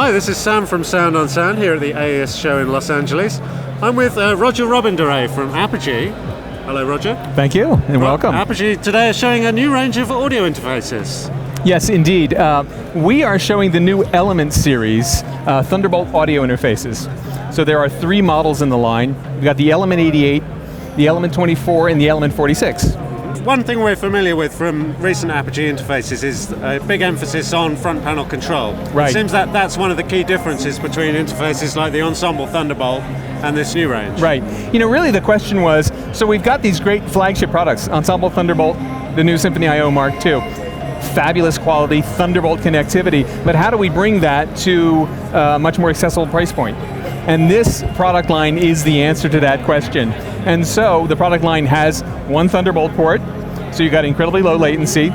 Hi, this is Sam from Sound on Sound here at the AES show in Los Angeles. I'm with Roger Robinderay from Apogee. Hello, Roger. Thank you, and welcome. Apogee today is showing a new range of audio interfaces. Yes, indeed. We are showing the new Element series Thunderbolt audio interfaces. So there are 3 models in the line. We've got the Element 88, the Element 24, and the Element 46. One thing we're familiar with from recent Apogee interfaces is a big emphasis on front panel control. Right. It seems that that's one of the key differences between interfaces like the Ensemble Thunderbolt and this new range. Right. You know, really the question was, so we've got these great flagship products, Ensemble Thunderbolt, the new Symphony I/O Mark II. Fabulous quality, Thunderbolt connectivity, but how do we bring that to a much more accessible price point? And this product line is the answer to that question. And so the product line has one Thunderbolt port, so you've got incredibly low latency.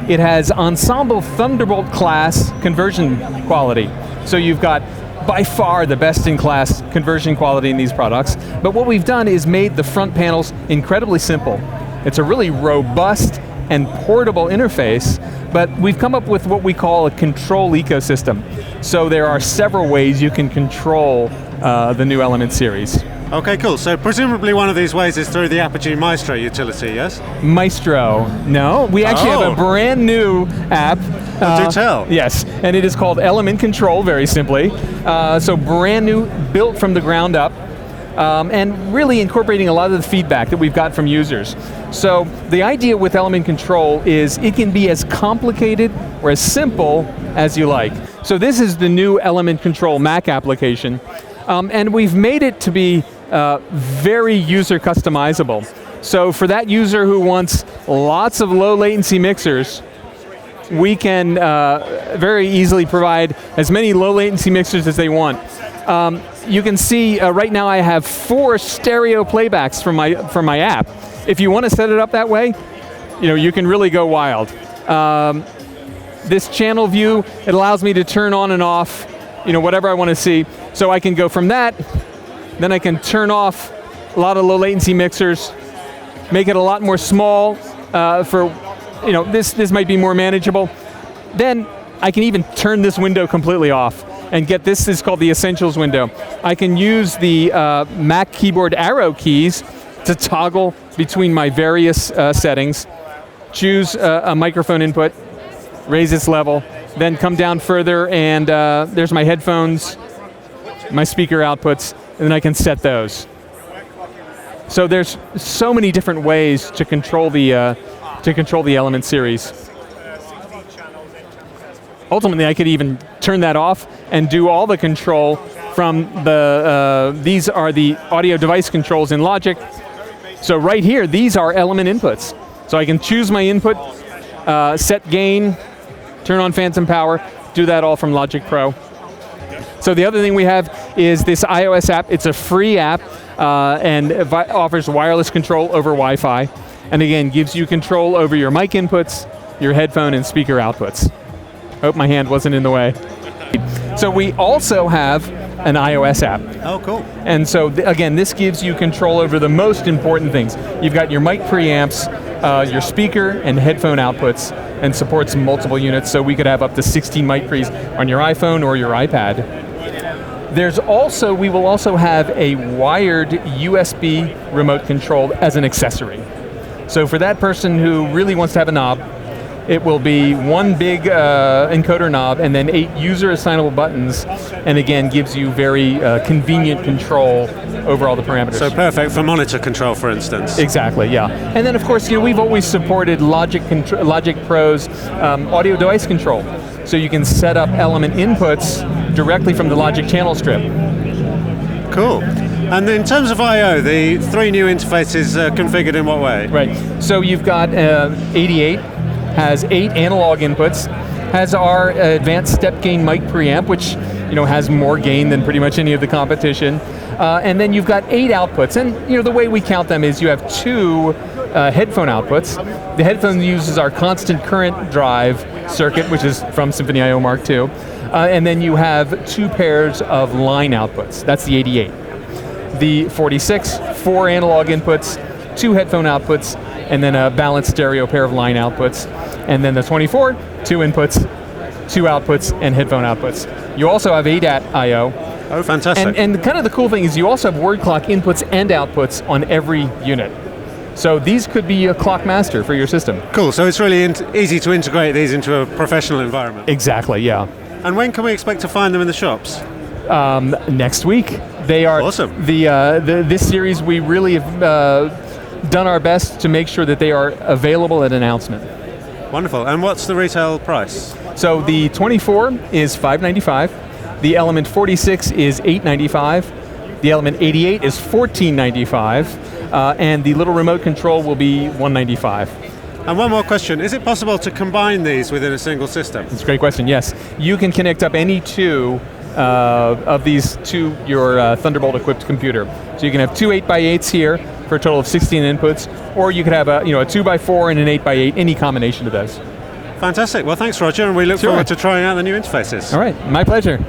It has Ensemble Thunderbolt class conversion quality. So you've got by far the best in class conversion quality in these products. But what we've done is made the front panels incredibly simple. It's a really robust and portable interface, but we've come up with what we call a control ecosystem. So there are several ways you can control the new Element series. Okay, cool. So presumably one of these ways is through the Apogee Maestro utility, yes? Maestro, no. We actually have a brand new app. Do tell. Yes, and it is called Element Control, very simply. So brand new, built from the ground up, and really incorporating a lot of the feedback that we've got from users. So the idea with Element Control is it can be as complicated or as simple as you like. So this is the new Element Control Mac application, and we've made it to be very user customizable. So for that user who wants lots of low latency mixers, we can very easily provide as many low latency mixers as they want. You can see right now I have 4 stereo playbacks from my app. If you want to set it up that way, you can really go wild. This channel view, it allows me to turn on and off, whatever I want to see. So I can go from that, then I can turn off a lot of low latency mixers, make it a lot more small for, this might be more manageable. Then I can even turn this window completely off and get this is called the Essentials window. I can use the Mac keyboard arrow keys to toggle between my various settings, choose a microphone input, raise its level, then come down further and there's my headphones, my speaker outputs, and then I can set those. So there's so many different ways to control the Element series. Ultimately, I could even turn that off and do all the control from these are the audio device controls in Logic. So right here, these are Element inputs. So I can choose my input, set gain, turn on phantom power, do that all from Logic Pro. So the other thing we have is this iOS app. It's a free app and offers wireless control over Wi-Fi. And again, gives you control over your mic inputs, your headphone and speaker outputs. Hope my hand wasn't in the way. So we also have an iOS app. Oh, cool. And so again, this gives you control over the most important things. You've got your mic preamps, your speaker and headphone outputs, and supports multiple units, so we could have up to 16 mic pre's on your iPhone or your iPad. We will also have a wired USB remote control as an accessory. So for that person who really wants to have a knob, it will be one big encoder knob and then 8 user assignable buttons, and again gives you very convenient control over all the parameters. So perfect for monitor control, for instance. Exactly, yeah. And then of course, we've always supported Logic Pro's audio device control. So you can set up Element inputs directly from the Logic channel strip. Cool. And in terms of I/O, the 3 new interfaces are configured in what way? Right. So you've got 88, has 8 analog inputs, has our advanced step gain mic preamp, which has more gain than pretty much any of the competition. And then you've got 8 outputs. And the way we count them is you have 2 headphone outputs. The headphone uses our constant current drive circuit, which is from Symphony I/O Mark II. And then you have 2 pairs of line outputs. That's the 88. The 46, 4 analog inputs, 2 headphone outputs, and then a balanced stereo pair of line outputs. And then the 24, 2 inputs, 2 outputs and headphone outputs. You also have ADAT I/O. Oh, fantastic. And kind of the cool thing is you also have word clock inputs and outputs on every unit. So these could be a clock master for your system. Cool, so it's really easy to integrate these into a professional environment. Exactly, yeah. And when can we expect to find them in the shops? Next week. They are awesome. This series, we really have done our best to make sure that they are available at announcement. Wonderful. And what's the retail price? So the 24 is $595. The Element 46 is $895. The Element 88 is $1495. And the little remote control will be $195. And one more question, is it possible to combine these within a single system? It's a great question, yes. You can connect up any two of these to your Thunderbolt-equipped computer. So you can have two 8x8s here for a total of 16 inputs, or you could have a 2x4 and an 8x8, any combination of those. Fantastic, well thanks Roger, and we look forward to trying out the new interfaces. All right, my pleasure.